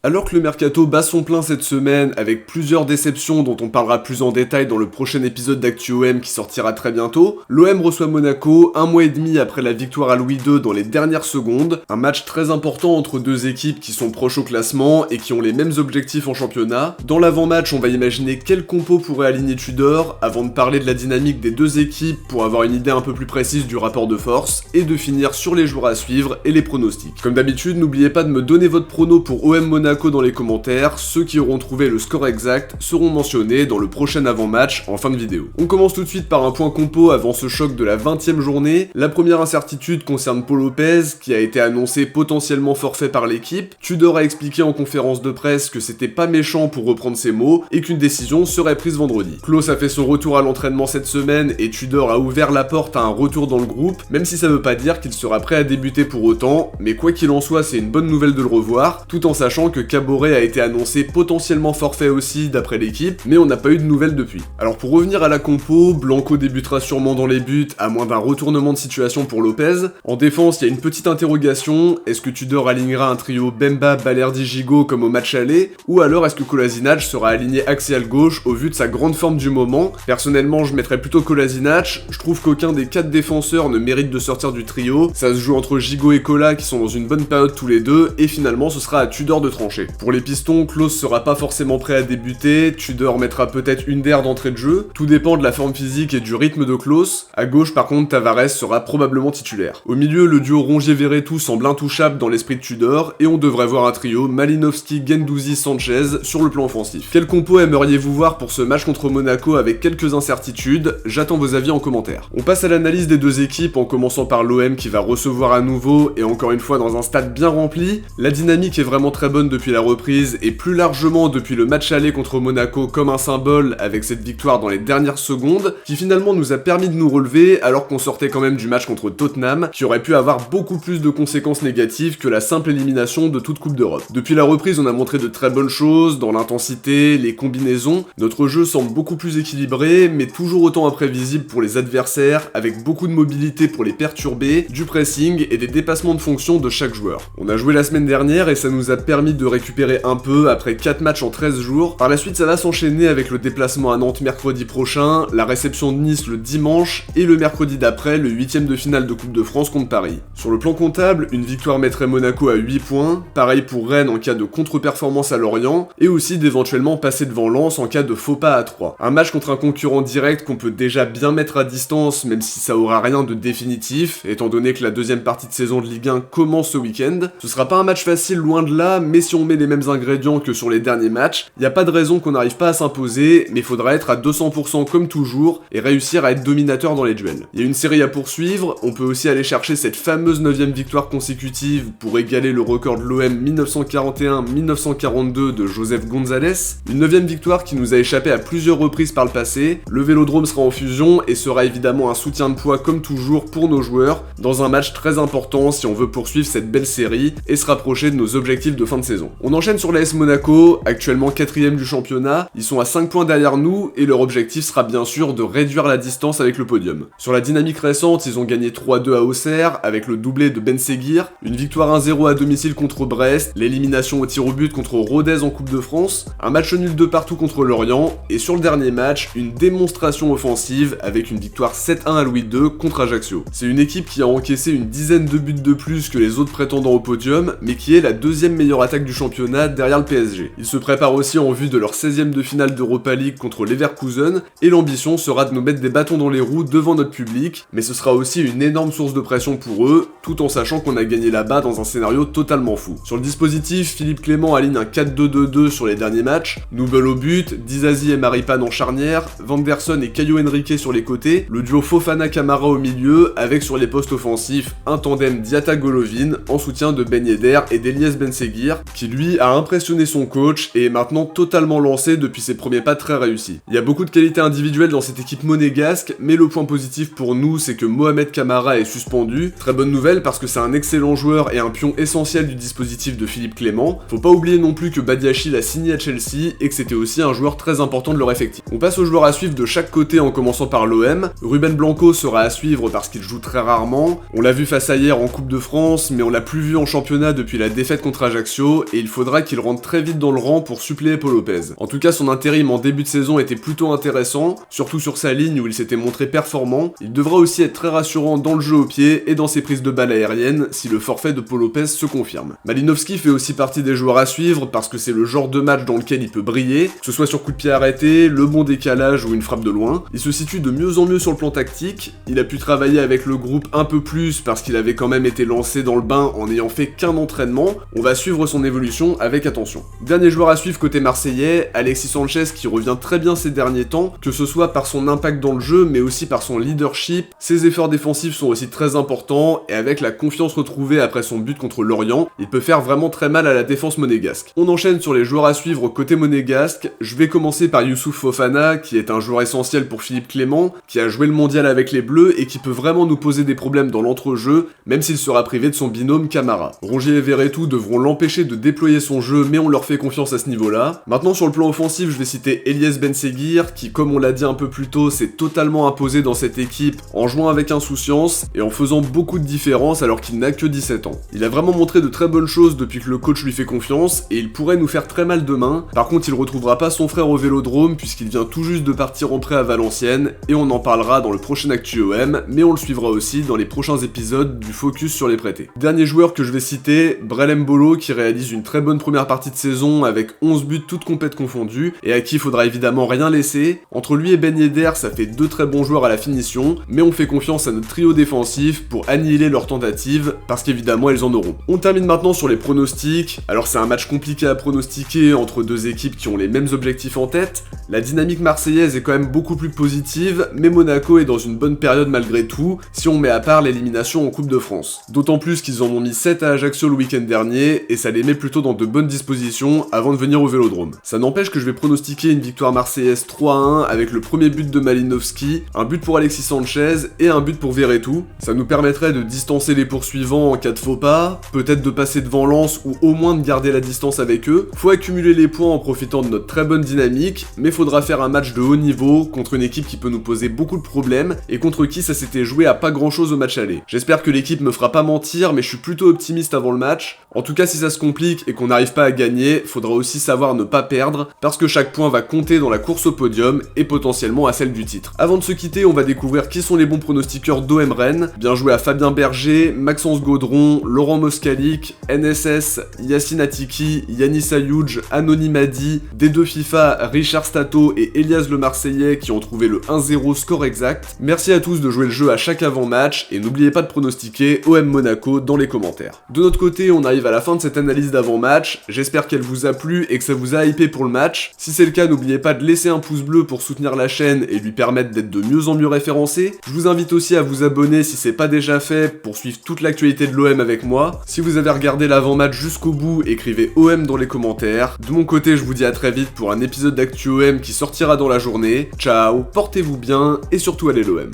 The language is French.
Alors que le mercato bat son plein cette semaine avec plusieurs déceptions dont on parlera plus en détail dans le prochain épisode d'ActuOM qui sortira très bientôt, l'OM reçoit Monaco un mois et demi après la victoire à Louis II dans les dernières secondes, un match très important entre deux équipes qui sont proches au classement et qui ont les mêmes objectifs en championnat. Dans l'avant-match, on va imaginer quel compo pourrait aligner Tudor avant de parler de la dynamique des deux équipes pour avoir une idée un peu plus précise du rapport de force et de finir sur les joueurs à suivre et les pronostics. Comme d'habitude, n'oubliez pas de me donner votre prono pour OM Monaco dans les commentaires, ceux qui auront trouvé le score exact seront mentionnés dans le prochain avant-match en fin de vidéo. On commence tout de suite par un point compo avant ce choc de la 20e journée. La première incertitude concerne Paul Lopez, qui a été annoncé potentiellement forfait par l'équipe. Tudor a expliqué en conférence de presse que c'était pas méchant pour reprendre ses mots, et qu'une décision serait prise vendredi. Klose a fait son retour à l'entraînement cette semaine, et Tudor a ouvert la porte à un retour dans le groupe, même si ça veut pas dire qu'il sera prêt à débuter pour autant, mais quoi qu'il en soit, c'est une bonne nouvelle de le revoir, tout en sachant que Caboret a été annoncé potentiellement forfait aussi d'après l'équipe, mais on n'a pas eu de nouvelles depuis. Alors pour revenir à la compo, Blanco débutera sûrement dans les buts, à moins d'un retournement de situation pour Lopez. En défense, il y a une petite interrogation, est-ce que Tudor alignera un trio Bemba, Balerdi, Gigot comme au match aller, ou alors est-ce que Kolasinac sera aligné axial gauche au vu de sa grande forme du moment? Personnellement, je mettrais plutôt Kolasinac, je trouve qu'aucun des 4 défenseurs ne mérite de sortir du trio, ça se joue entre Gigot et Kola qui sont dans une bonne période tous les deux, et finalement ce sera à Tudor de trancher. Pour les pistons, Klose sera pas forcément prêt à débuter, Tudor mettra peut-être une d'air d'entrée de jeu, tout dépend de la forme physique et du rythme de Klose. À gauche par contre, Tavares sera probablement titulaire. Au milieu, le duo Rongier-Verretou semble intouchable dans l'esprit de Tudor, et on devrait voir un trio Malinowski, Guendouzi, Sanchez sur le plan offensif. Quel compo aimeriez-vous voir pour ce match contre Monaco avec quelques incertitudes? J'attends vos avis en commentaire. On passe à l'analyse des deux équipes en commençant par l'OM qui va recevoir à nouveau, et encore une fois dans un stade bien rempli. La dynamique est vraiment très bonne depuis la reprise et plus largement depuis le match aller contre Monaco comme un symbole avec cette victoire dans les dernières secondes qui finalement nous a permis de nous relever alors qu'on sortait quand même du match contre Tottenham qui aurait pu avoir beaucoup plus de conséquences négatives que la simple élimination de toute Coupe d'Europe. Depuis la reprise, on a montré de très bonnes choses dans l'intensité, les combinaisons, notre jeu semble beaucoup plus équilibré mais toujours autant imprévisible pour les adversaires avec beaucoup de mobilité pour les perturber, du pressing et des dépassements de fonction de chaque joueur. On a joué la semaine dernière et ça nous a permis de récupérer un peu après 4 matchs en 13 jours. Par la suite, ça va s'enchaîner avec le déplacement à Nantes mercredi prochain, la réception de Nice le dimanche et le mercredi d'après, le 8ème de finale de Coupe de France contre Paris. Sur le plan comptable, une victoire mettrait Monaco à 8 points, pareil pour Rennes en cas de contre-performance à Lorient, et aussi d'éventuellement passer devant Lens en cas de faux pas à 3. Un match contre un concurrent direct qu'on peut déjà bien mettre à distance, même si ça aura rien de définitif, étant donné que la deuxième partie de saison de Ligue 1 commence ce week-end. Ce sera pas un match facile loin de là, mais si on met les mêmes ingrédients que sur les derniers matchs, y a pas de raison qu'on n'arrive pas à s'imposer, mais faudra être à 200% comme toujours et réussir à être dominateur dans les duels. Il y a une série à poursuivre, on peut aussi aller chercher cette fameuse 9ème victoire consécutive pour égaler le record de l'OM 1941-1942 de Joseph González, une 9ème victoire qui nous a échappé à plusieurs reprises par le passé. Le Vélodrome sera en fusion et sera évidemment un soutien de poids comme toujours pour nos joueurs dans un match très important si on veut poursuivre cette belle série et se rapprocher de nos objectifs de fin de saison. On enchaîne sur l'AS Monaco, actuellement 4ème du championnat, ils sont à 5 points derrière nous et leur objectif sera bien sûr de réduire la distance avec le podium. Sur la dynamique récente, ils ont gagné 3-2 à Auxerre avec le doublé de Ben Seguir, une victoire 1-0 à domicile contre Brest, l'élimination au tir au but contre Rodez en Coupe de France, un match nul de partout contre Lorient et sur le dernier match, une démonstration offensive avec une victoire 7-1 à Louis II contre Ajaccio. C'est une équipe qui a encaissé une dizaine de buts de plus que les autres prétendants au podium, mais qui est la 2ème meilleure attaque du championnat derrière le PSG. Ils se préparent aussi en vue de leur 16ème de finale d'Europa League contre Leverkusen, et l'ambition sera de nous mettre des bâtons dans les roues devant notre public, mais ce sera aussi une énorme source de pression pour eux, tout en sachant qu'on a gagné là-bas dans un scénario totalement fou. Sur le dispositif, Philippe Clément aligne un 4-2-2-2 sur les derniers matchs, Noubel au but, Dizazi et Maripane en charnière, Vanderson et Caio Henrique sur les côtés, le duo Fofana-Camara au milieu, avec sur les postes offensifs un tandem Diatta-Golovin en soutien de Ben Yedder et d'Elias Ben Seguir, qui lui a impressionné son coach et est maintenant totalement lancé depuis ses premiers pas très réussis. Il y a beaucoup de qualités individuelles dans cette équipe monégasque, mais le point positif pour nous c'est que Mohamed Camara est suspendu. Très bonne nouvelle parce que c'est un excellent joueur et un pion essentiel du dispositif de Philippe Clément. Faut pas oublier non plus que Badiachil a signé à Chelsea et que c'était aussi un joueur très important de leur effectif. On passe aux joueurs à suivre de chaque côté en commençant par l'OM. Ruben Blanco sera à suivre parce qu'il joue très rarement. On l'a vu face à hier en Coupe de France, mais on l'a plus vu en championnat depuis la défaite contre Ajaccio et il faudra qu'il rentre très vite dans le rang pour suppléer Paul Lopez. En tout cas, son intérim en début de saison était plutôt intéressant, surtout sur sa ligne où il s'était montré performant. Il devra aussi être très rassurant dans le jeu au pied et dans ses prises de balles aériennes si le forfait de Paul Lopez se confirme. Malinowski fait aussi partie des joueurs à suivre parce que c'est le genre de match dans lequel il peut briller, que ce soit sur coup de pied arrêté, le bon décalage ou une frappe de loin. Il se situe de mieux en mieux sur le plan tactique, il a pu travailler avec le groupe un peu plus parce qu'il avait quand même été lancé dans le bain en n'ayant fait qu'un entraînement. On va suivre son évolution avec attention. Dernier joueur à suivre côté marseillais, Alexis Sanchez qui revient très bien ces derniers temps, que ce soit par son impact dans le jeu mais aussi par son leadership. Ses efforts défensifs sont aussi très importants et avec la confiance retrouvée après son but contre Lorient, il peut faire vraiment très mal à la défense monégasque. On enchaîne sur les joueurs à suivre côté monégasque. Je vais commencer par Youssouf Fofana qui est un joueur essentiel pour Philippe Clément, qui a joué le mondial avec les Bleus et qui peut vraiment nous poser des problèmes dans l'entrejeu, même s'il sera privé de son binôme Camara. Rongier et Verretou devront l'empêcher de déployer son jeu, mais on leur fait confiance à ce niveau-là. Maintenant sur le plan offensif, je vais citer Elias Benseguir, qui comme on l'a dit un peu plus tôt, s'est totalement imposé dans cette équipe en jouant avec insouciance et en faisant beaucoup de différence alors qu'il n'a que 17 ans. Il a vraiment montré de très bonnes choses depuis que le coach lui fait confiance et il pourrait nous faire très mal demain. Par contre, il retrouvera pas son frère au Vélodrome puisqu'il vient tout juste de partir en prêt à Valenciennes et on en parlera dans le prochain Actu OM, mais on le suivra aussi dans les prochains épisodes du focus sur les prêtés. Dernier joueur que je vais citer, Brel Mbolo qui réalise une très bonne première partie de saison avec 11 buts toutes compètes confondues et à qui il faudra évidemment rien laisser. Entre lui et Ben Yedder, ça fait deux très bons joueurs à la finition, mais on fait confiance à notre trio défensif pour annihiler leurs tentatives parce qu'évidemment elles en auront. On termine maintenant sur les pronostics. Alors c'est un match compliqué à pronostiquer entre deux équipes qui ont les mêmes objectifs en tête. La dynamique marseillaise est quand même beaucoup plus positive, mais Monaco est dans une bonne période malgré tout, si on met à part l'élimination en Coupe de France. D'autant plus qu'ils en ont mis 7 à Ajaccio le week-end dernier, et ça les met plutôt dans de bonnes dispositions avant de venir au Vélodrome. Ça n'empêche que je vais pronostiquer une victoire marseillaise 3-1 avec le premier but de Malinowski, un but pour Alexis Sanchez et un but pour Verretou. Ça nous permettrait de distancer les poursuivants en cas de faux pas, peut-être de passer devant Lens ou au moins de garder la distance avec eux. Faut accumuler les points en profitant de notre très bonne dynamique, mais faudra faire un match de haut niveau contre une équipe qui peut nous poser beaucoup de problèmes et contre qui ça s'était joué à pas grand chose au match aller. J'espère que l'équipe me fera pas mentir, mais je suis plutôt optimiste avant le match. En tout cas, si ça se complique et qu'on n'arrive pas à gagner, faudra aussi savoir ne pas perdre, parce que chaque point va compter dans la course au podium et potentiellement à celle du titre. Avant de se quitter, on va découvrir qui sont les bons pronostiqueurs d'OM Rennes. Bien joué à Fabien Berger, Maxence Gaudron, Laurent Moscalic, NSS, Yacine Atiki, Yanis Ayouj, Anony Madi, D2 FIFA, Richard Stato et Elias le Marseillais qui ont trouvé le 1-0 score exact. Merci à tous de jouer le jeu à chaque avant-match et n'oubliez pas de pronostiquer OM Monaco dans les commentaires. De notre côté, on arrive à la fin de cette analyse d'avant-match, j'espère qu'elle vous a plu et que ça vous a hypé pour le match. Si c'est le cas, n'oubliez pas de laisser un pouce bleu pour soutenir la chaîne et lui permettre d'être de mieux en mieux référencé. Je vous invite aussi à vous abonner si c'est pas déjà fait pour suivre toute l'actualité de l'OM avec moi. Si vous avez regardé l'avant-match jusqu'au bout, écrivez OM dans les commentaires. De mon côté, je vous dis à très vite pour un épisode d'Actu OM qui sortira dans la journée. Ciao, portez-vous bien et surtout allez l'OM.